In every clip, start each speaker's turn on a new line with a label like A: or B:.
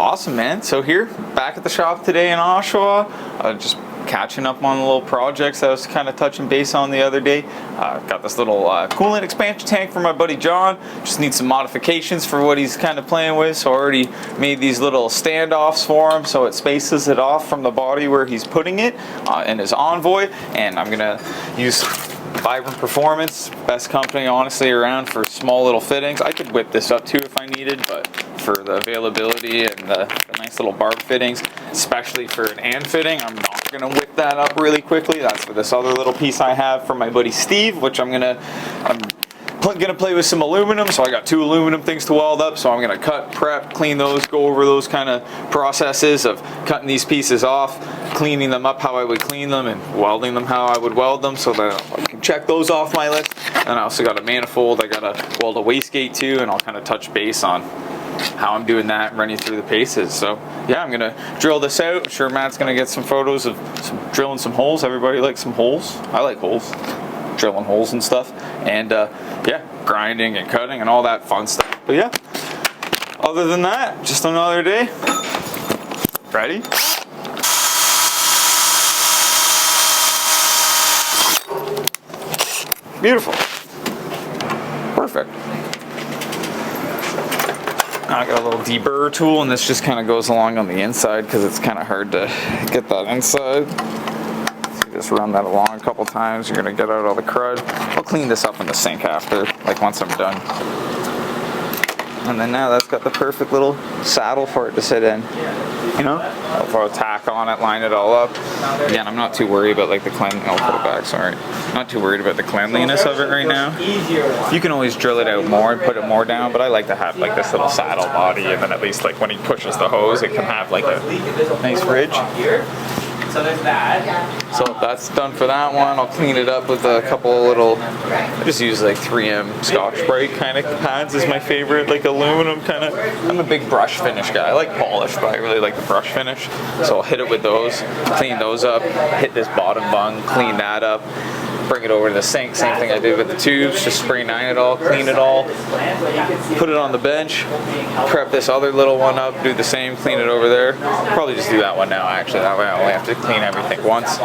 A: Awesome, man. So here, back at the shop today in Oshawa, just catching up on the little projects I was kind of touching base on the other day. Got this little coolant expansion tank for my buddy John. Just need some modifications for what he's kind of playing with. So I already made these little standoffs for him so it spaces it off from the body where he's putting it in his Envoy. And I'm gonna use Vibrant Performance, best company honestly around for small little fittings. I could whip this up too if I needed, but for the availability and the nice little barb fittings, especially for an and fitting, I'm not gonna whip that up really quickly. That's for this other little piece I have from my buddy Steve, which I'm gonna play with some aluminum. So I got 2 aluminum things to weld up, so I'm gonna cut, prep, clean those, go over those kind of processes of cutting these pieces off, cleaning them up how I would clean them, and welding them how I would weld them, so that I can check those off my list. And I also got a manifold, I gotta weld a wastegate too, and I'll kind of touch base on how I'm doing that and running through the paces. So yeah, I'm gonna drill this out. I'm sure Matt's gonna get some photos of drilling some holes. Everybody likes some holes. I like holes, drilling holes and stuff. And yeah, grinding and cutting and all that fun stuff. But yeah, other than that, just another day. Ready? Beautiful. Perfect. I got a little deburr tool, and this just kind of goes along on the inside because it's kind of hard to get that inside. So you just run that along a couple times. You're gonna get out all the crud. I'll clean this up in the sink after, like once I'm done. And then now that's got the perfect little saddle for it to sit in. You know, I'll throw a tack on it, line it all up. Again, I'm not too worried about like the I'll put it back, sorry. Not too worried about the cleanliness of it right now. You can always drill it out more and put it more down, but I like to have like this little saddle body, and then at least like when he pushes the hose, it can have like a nice ridge.
B: So there's that.
A: So that's done for that one. I'll clean it up with a couple of little, I just use like 3M Scotch-Brite kind of pads is my favorite, like aluminum kind of. I'm a big brush finish guy. I like polish, but I really like the brush finish. So I'll hit it with those, clean those up, hit this bottom bung, clean that up, bring it over to the sink, same thing I did with the tubes, just spray 9 it all, clean it all, put it on the bench, prep this other little one up, do the same, clean it over there. Probably just do that one now actually, that way I only have to clean everything once.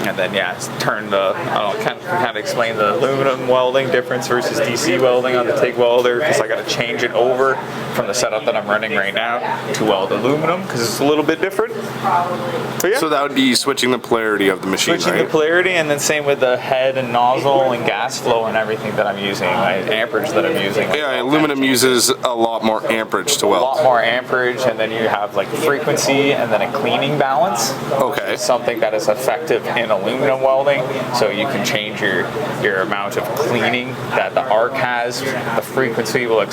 A: And then yeah, turn the, I don't know, kind of explain the aluminum welding difference versus DC welding on the TIG welder, because I got to change it over from the setup that I'm running right now to weld aluminum, because it's a little bit different. But yeah.
C: So that would be switching the polarity of the machine,
A: Switching
C: right?
A: the polarity, and then same with the head and nozzle and gas flow and everything that I'm using, like amperage that I'm using.
C: Yeah, aluminum uses a lot more amperage to weld.
A: A lot more amperage, and then you have like frequency and then a cleaning balance.
C: Okay.
A: It's something that is effective in aluminum welding, so you can change your amount of cleaning that the arc has. The frequency will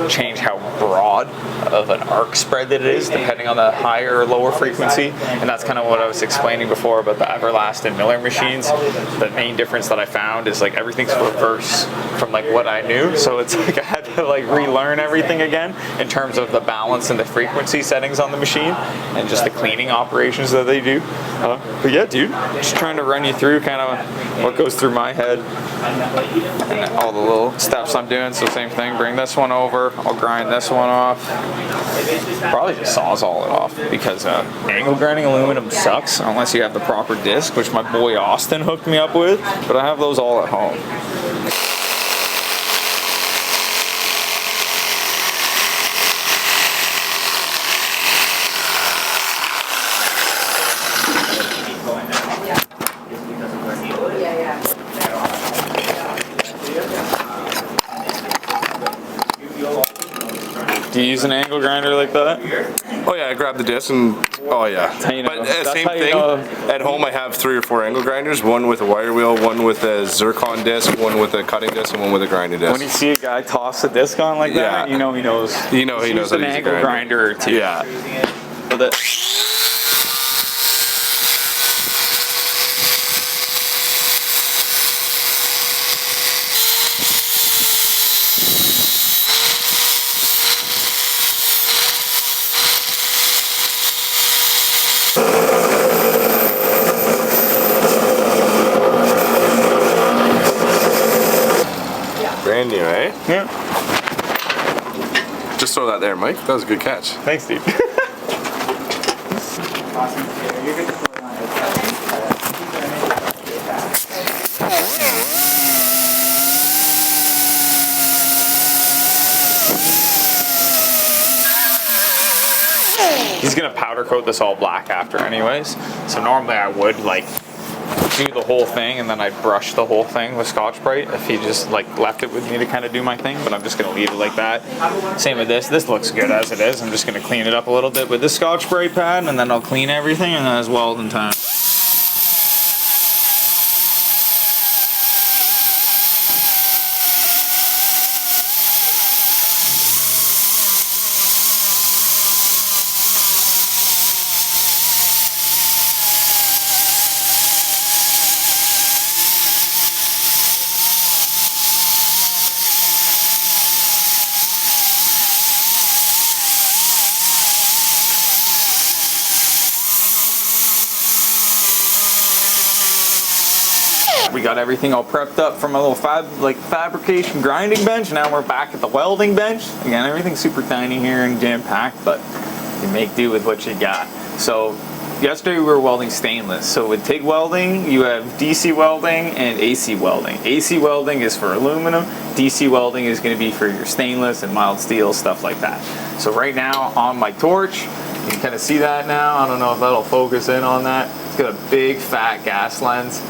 A: change how broad of an arc spread that it is, depending on the higher or lower frequency. And that's kind of what I was explaining before about the Everlast and Miller machines. The main difference that I found is like everything's reverse from like what I knew, so it's like I had to like relearn everything again in terms of the balance and the frequency settings on the machine and just the cleaning operations that they do. But yeah, dude, just trying to run you through kind of what goes through my head and all the little steps I'm doing. So same thing, bring this one over, I'll grind this one off. Probably just sawzall it off, because angle grinding aluminum sucks unless you have the proper disc, which my boy Austin hooked me up with, but I have those all at home. Do you use an angle grinder like that?
C: Oh yeah, I grab the disc and, oh yeah.
A: You know,
C: but same thing, at home I have 3 or 4 angle grinders, one with a wire wheel, one with a zircon disc, one with a cutting disc, and one with a grinding disc.
A: When you see a guy toss a disc on like that, you know he knows.
C: You know he knows
A: an angle grinder or two.
C: Yeah.
A: So that,
C: Brand new, eh?
A: yeah.
C: Just throw that there, Mike. That was a good catch.
A: Thanks, dude.
B: Awesome. You're good to pull it on
A: He's gonna powder coat this all black after anyways. So normally I would like do the whole thing and then I'd brush the whole thing with Scotch-Brite if he just like left it with me to kind of do my thing, but I'm just gonna leave it like that. Same with this. This looks good as it is. I'm just gonna clean it up a little bit with this Scotch-Brite pad and then I'll clean everything and then it's welding time. We got everything all prepped up from a little fabrication grinding bench. Now we're back at the welding bench. Again, everything's super tiny here and jam-packed, but you make do with what you got. So yesterday we were welding stainless. So with TIG welding, you have DC welding and AC welding. AC welding is for aluminum. DC welding is going to be for your stainless and mild steel, stuff like that. So right now on my torch, you can kind of see that now. I don't know if that'll focus in on that. It's got a big fat gas lens.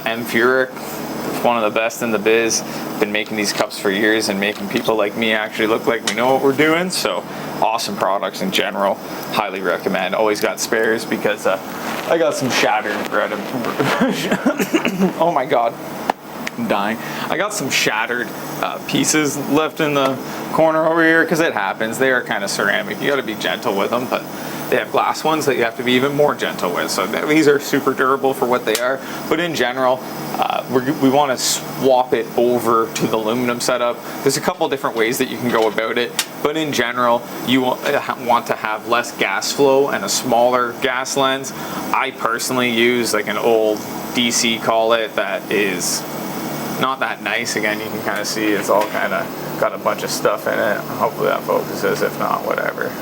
A: M Furic, one of the best in the biz. Been making these cups for years and making people like me actually look like we know what we're doing. So awesome products in general. Highly recommend. Always got spares because I got some shattered bread. Oh my god, I'm dying. I got some shattered pieces left in the corner over here because it happens. They are kind of ceramic. You got to be gentle with them, but they have glass ones that you have to be even more gentle with. So these are super durable for what they are. But in general, we want to swap it over to the aluminum setup. There's a couple different ways that you can go about it. But in general, you want to have less gas flow and a smaller gas lens. I personally use like an old DC, call it, that is not that nice. Again, you can kind of see it's all kind of got a bunch of stuff in it. Hopefully that focuses. If not, whatever.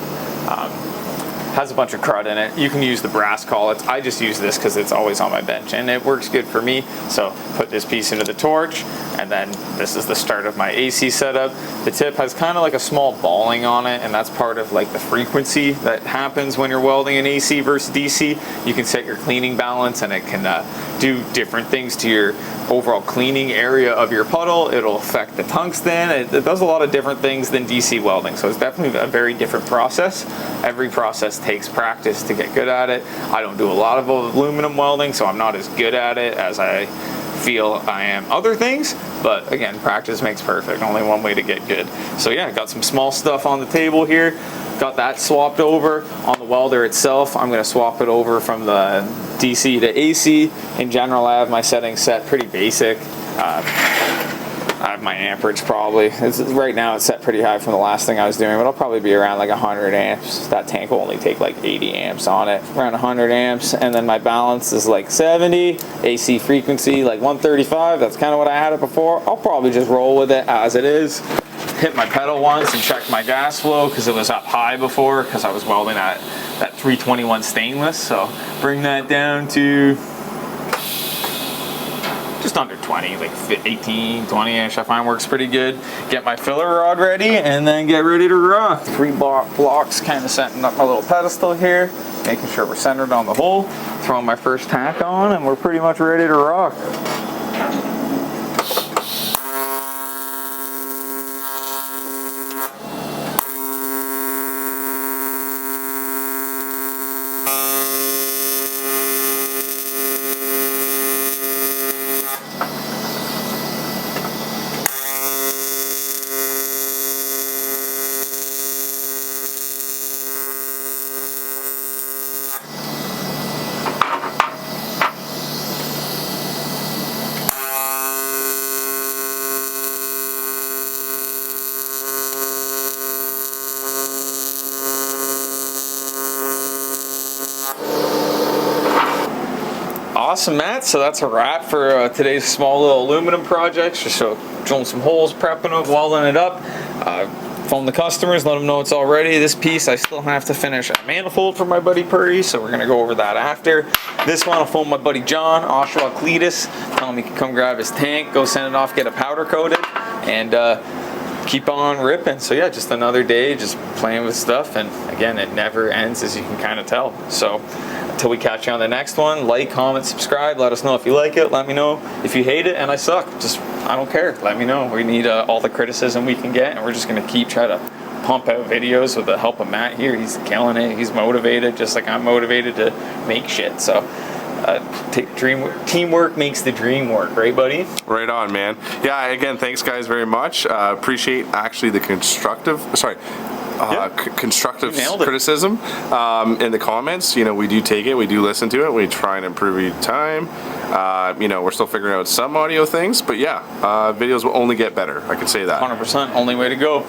A: Has a bunch of crud in it. You can use the brass collets. I just use this because it's always on my bench and it works good for me. So put this piece into the torch and then this is the start of my AC setup. The tip has kind of like a small balling on it and that's part of like the frequency that happens when you're welding an AC versus DC. You can set your cleaning balance and it can do different things to your overall cleaning area of your puddle. It'll affect the tungsten. It does a lot of different things than DC welding. So it's definitely a very different process. Every process takes practice to get good at it. I don't do a lot of aluminum welding, so I'm not as good at it as I feel I am other things, but again, practice makes perfect. Only one way to get good. So yeah, got some small stuff on the table here. Got that swapped over. On the welder itself, I'm going to swap it over from the DC to AC. In general, I have my settings set pretty basic. I have my amperage probably. Right now it's set pretty high from the last thing I was doing, but I'll probably be around like 100 amps. That tank will only take like 80 amps on it. Around 100 amps, and then my balance is like 70. AC frequency like 135. That's kind of what I had it before. I'll probably just roll with it as it is. Hit my pedal once and checked my gas flow because it was up high before because I was welding at that 321 stainless. So bring that down to just under 20, like 18, 20-ish, I find works pretty good. Get my filler rod ready and then get ready to rock. 3 blocks, kind of setting up my little pedestal here, making sure we're centered on the hole, throwing my first tack on, and we're pretty much ready to rock. Awesome, Matt. So that's a wrap for today's small little aluminum projects. Just drilling some holes, prepping it, welding it up. phone the customers, let them know it's all ready. This piece, I still have to finish a manifold for my buddy Purdy, so we're gonna go over that after. This one, I'll phone my buddy John, Oshawa Cletus, tell him he can come grab his tank, go send it off, get it powder coated, and keep on ripping. So yeah, just another day, just playing with stuff, and again, it never ends, as you can kind of tell. So until we catch you on the next one, like, comment, subscribe, let us know if you like it, let me know if you hate it and I suck. Just, I don't care, let me know. We need all the criticism we can get, and we're just gonna keep trying to pump out videos with the help of Matt here. He's killing it, he's motivated, just like I'm motivated to make shit. So teamwork makes the dream work, right, buddy?
C: Right on, man. Yeah, again, thanks guys very much. Appreciate actually the constructive criticism in the comments. You know, we do take it, we do listen to it, we try and improve each time. You know, we're still figuring out some audio things, but yeah, videos will only get better, I can say that.
A: 100%, only way to go.